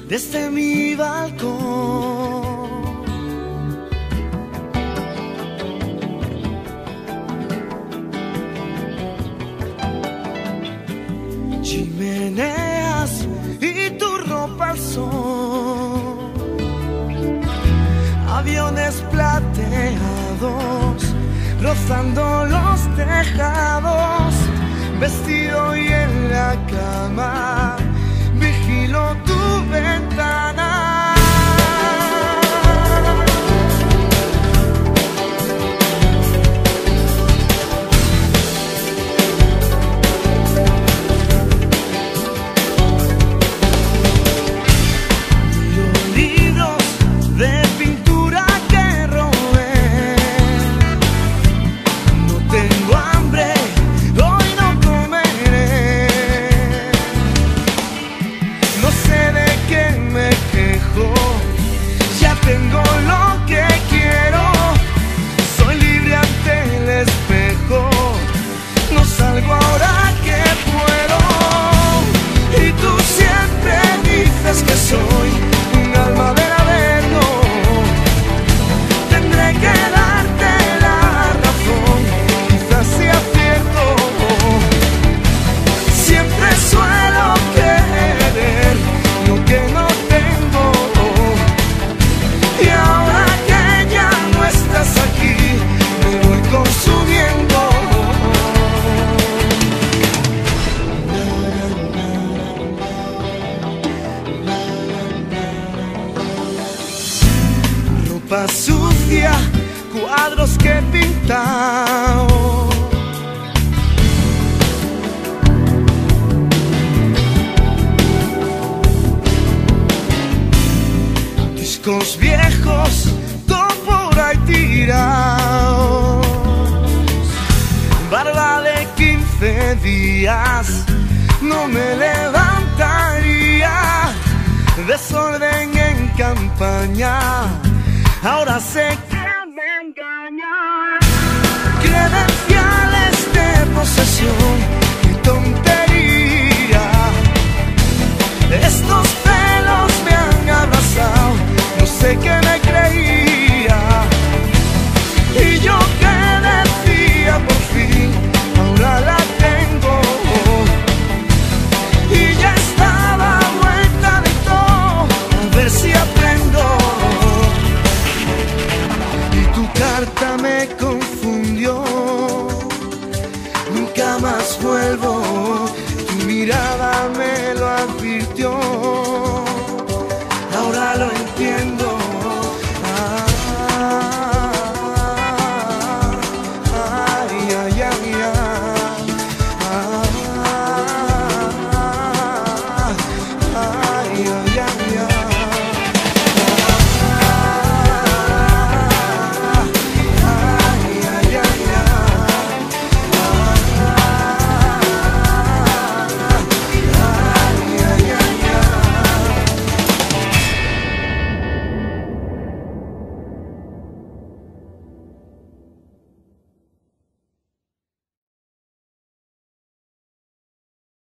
desde mi balcón. Chimeneas y tu ropa al sol, aviones plateados rozando los tejados, vestido y en la cama vigilo tu ventana. Tengo lo que quiero, soy libre ante el espejo, no salgo ahora que puedo. Y tú siempre dices que soy un alma del averno, tendré que darte la razón, quizás sea cierto. Siempre suelo querer lo que no tengo, y ahora que ya no estás aquí, me voy consumiendo. Ropa sucia, cuadros que he pintado, discos viejos, todo por ahí tirados, barba de 15 días, no me levantaría, desorden en campaña, ahora sé que me engañan. Credenciales de posesión, qué tontería, estos pelos me han abrazado, no sé qué me creía, y yo que decía por fin, ahora la tengo, y ya estaba vuelta de todo, a ver si aprendo. Y tu carta me